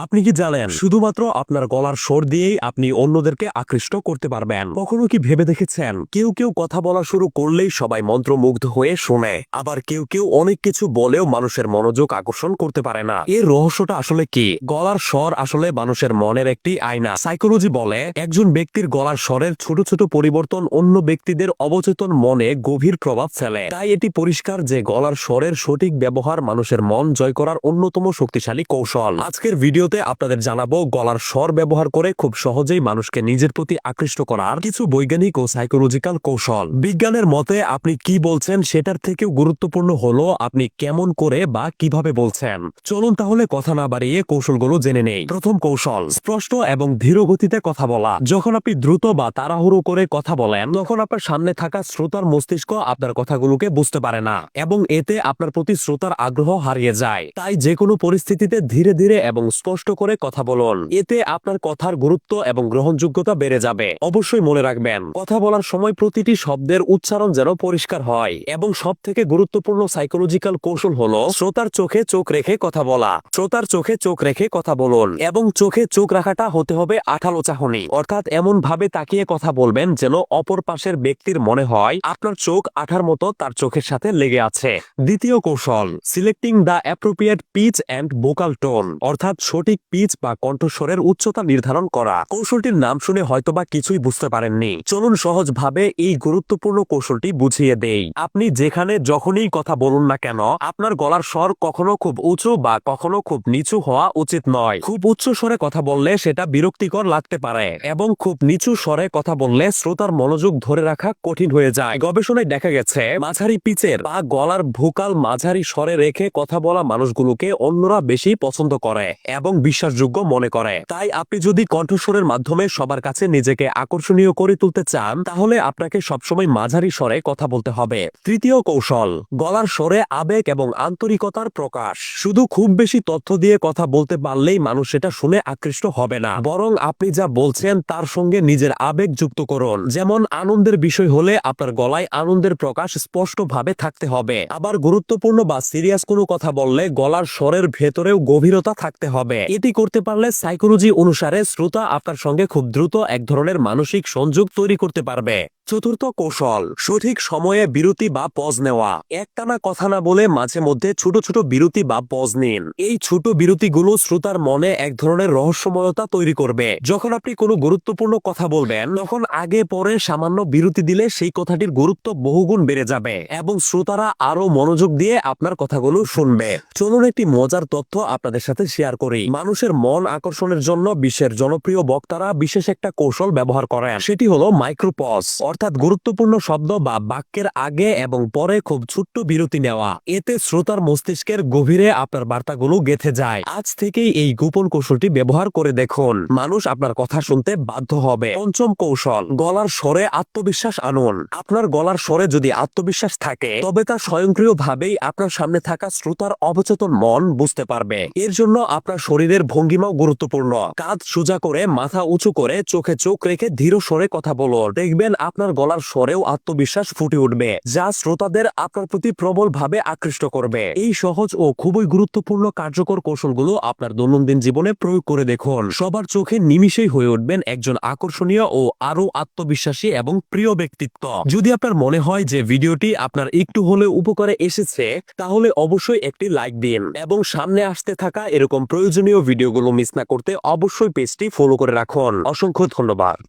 আপনি কি জানেন শুধুমাত্র আপনার গলার স্বর দিয়েই আপনি অন্যদেরকে আকৃষ্ট করতে পারবেন? কখনো কি ভেবে দেখেছেন কেউ কেউ কথা বলা শুরু করলেই সবাই মন্ত্রমুগ্ধ হয়ে শোনে, আবার কেউ কেউ অনেক কিছু বলেও মানুষের মনোযোগ আকর্ষণ করতে পারে না। এর রহস্যটা আসলে কি? গলার স্বর আসলে মানুষের মনের একটি আয়না। সাইকোলজি বলে একজন ব্যক্তির গলার স্বরের ছোট ছোট পরিবর্তন অন্য ব্যক্তিদের অবচেতন মনে গভীর প্রভাব ফেলে। তাই এটি পরিষ্কার যে গলার স্বরের সঠিক ব্যবহার মানুষের মন জয় করার অন্যতম শক্তিশালী কৌশল। আজকের ভিডিওতে আপনাদের জানাবো গলার স্বর ব্যবহার করে খুব সহজেই মানুষকে নিজের প্রতি আকৃষ্ট করার কিছু বৈজ্ঞানিক ও সাইকোলজিক্যাল কৌশল। বিজ্ঞানের মতে আপনি কি বলছেন সেটার থেকেও গুরুত্বপূর্ণ হলো আপনি কেমন করে বা কিভাবে বলছেন। চলুন তাহলে কথা না বাড়িয়ে কৌশলগুলো জেনে নেই। প্রথম কৌশল, স্পষ্ট এবং ধীর গতিতে কথা বলা। যখন আপনি দ্রুত বা তাড়াহুড়ো করে কথা বলেন তখন আপনার সামনে থাকা শ্রোতার মস্তিষ্ক আপনার কথাগুলোকে বুঝতে পারে না এবং এতে আপনার প্রতি শ্রোতার আগ্রহ হারিয়ে যায়। তাই যে কোনো পরিস্থিতিতে ধীরে ধীরে এবং স্পষ্ট করে কথা বলুন। এতে আপনার কথার গুরুত্ব এবং গ্রহণযোগ্যতা বেড়ে যাবে। অবশ্যই মনে রাখবেন, কথা বলার সময় প্রতিটি শব্দের উচ্চারণ যেন পরিষ্কার হয়। এবং সবথেকে গুরুত্বপূর্ণ সাইকোলজিক্যাল কৌশল হলো শ্রোতার চোখে চোখ রেখে কথা বলা। শ্রোতার চোখে চোখ রেখে কথা বলুন এবং চোখে চোখ রাখাটা হতে হবে আঠালো চাহনি, অর্থাৎ এমন ভাবে তাকিয়ে কথা বলবেন যেন অপর পাশের ব্যক্তির মনে হয় আপনার চোখ আঠার মতো তার চোখের সাথে লেগে আছে। দ্বিতীয় কৌশল, selecting the appropriate pitch and vocal tone, অর্থাৎ সঠিক পিচ বা কণ্ঠস্বরের উচ্চতা নির্ধারণ করা। কৌশলটির নাম শুনে হয়তোবা কিছুই বুঝতে পারেননি। চলুন সহজভাবে এই গুরুত্বপূর্ণ কৌশলটি বুঝিয়ে দেই। আপনি যেখানে যখনই কথা বলুন না কেন আপনার গলার স্বর কখনো খুব উঁচু বা কখনো খুব নিচু হওয়া উচিত নয়। খুব উচ্চ স্বরে কথা বললে সেটা বিরক্তিকর লাগতে পারে এবং খুব নিচু স্বরে কথা বললে শ্রোতার মনোযোগ ধরে রাখা কঠিন হয়ে যায়। গবেষণায় দেখা গেছে মাঝারি পিচের বা গলার ভোকাল মাঝারি স্বরে রেখে কথা বলা মানুষগুলোকে অন্যরা বেশি পছন্দ করে এবং বিশ্বাসযোগ্য মনে করে। তাই আপনি যদি কণ্ঠস্বরের মাধ্যমে সবার কাছে নিজেকে আকর্ষণীয় করে তুলতে চান তাহলে আপনাকে সবসময় মাঝারি স্বরে কথা বলতে হবে। তৃতীয় কৌশল, গলার স্বরে আবেগ এবং আন্তরিকতার প্রকাশ। শুধু খুব বেশি তথ্য দিয়ে কথা বলতে পারলেই মানুষ সেটা শুনে আকৃষ্ট হবে না, বরং আপনি যা বলছেন তার সঙ্গে নিজের আবেগ যুক্ত করুন। যেমন আনন্দের বিষয় হলে আপনার গলায় আনন্দের প্রকাশ স্পষ্টভাবে থাকতে হবে। আবার গুরুত্বপূর্ণ বা সিরিয়াস কোনো কথা বললে গলার স্বরের ভেতরেও গভীরতা থাকতে হবে। এটি করতে পারলে সাইকোলজি অনুসারে শ্রোতা আপনার সঙ্গে খুব দ্রুত এক ধরনের মানসিক সংযোগ তৈরি করতে পারবে। চতুর্থ কৌশল, সঠিক সময়ে বিরতি বা পজ নেওয়া। একটানা কথা না বলে মাঝে মধ্যে ছোট ছোট বিরতি বা পজ নিন। এই ছোট বিরতিগুলো শ্রোতার মনে এক ধরনের রহস্যময়তা তৈরি করবে। যখন আপনি কোনো গুরুত্বপূর্ণ কথা বলবেন তখন আগে পরে সামান্য বিরতি দিলে সেই কথাটির গুরুত্ব বহুগুণ বেড়ে যাবে এবং শ্রোতারা আরো মনোযোগ দিয়ে আপনার কথাগুলো শুনবে। চলুন একটি মজার তথ্য আপনাদের সাথে শেয়ার করি। মানুষের মন আকর্ষণের জন্য বিশ্বের জনপ্রিয় বক্তারা বিশেষ একটা কৌশল ব্যবহার করেন, সেটি হলো মাইক্রোপজ, অর্থাৎ গুরুত্বপূর্ণ শব্দ বা বাক্যের আগে এবং পরে খুব ছোট্ট বিরতি নেওয়া। এতে শ্রোতার মস্তিষ্কের গভীরে আপনার বার্তাগুলো গেঁথে যায়। আজ থেকেই এই গোপন কৌশলটি ব্যবহার করে দেখুন, মানুষ আপনার কথা শুনতে বাধ্য হবে। পঞ্চম কৌশল, গলার স্বরে আত্মবিশ্বাস আনুন। আপনার গলার স্বরে যদি আত্মবিশ্বাস থাকে তবে তা স্বয়ংক্রিয়ভাবেই আপনার সামনে থাকা শ্রোতার অবচেতন মন বুঝতে পারবে। এর জন্য আপনার শরীরের ভঙ্গিমাও গুরুত্বপূর্ণ। কাঁধ সোজা করে মাথা উঁচু করে চোখে চোখ রেখে ধীর স্বরে কথা বলুন। দেখবেন আপনার গলার স্বরেও আত্মবিশ্বাস ফুটে উঠবে, যা শ্রোতাদের আপনার প্রতি প্রবলভাবে আকৃষ্ট করবে। এই সহজ ও খুবই গুরুত্বপূর্ণ কার্যকর কৌশলগুলো আপনার দৈনন্দিন জীবনে প্রয়োগ করে দেখুন। সবার চোখে নিমিষেই হয়ে উঠবেন একজন আকর্ষণীয় ও আরো আত্মবিশ্বাসী এবং প্রিয় ব্যক্তিত্ব। যদি আপনার মনে হয় যে ভিডিওটি আপনার একটু হলেও উপকারে এসেছে তাহলে অবশ্যই একটি লাইক দিন এবং সামনে আসতে থাকা এরকম প্রয়োজনীয় ভিডিওগুলো মিস না করতে অবশ্যই পেজটি ফলো করে রাখুন। অসংখ্য ধন্যবাদ।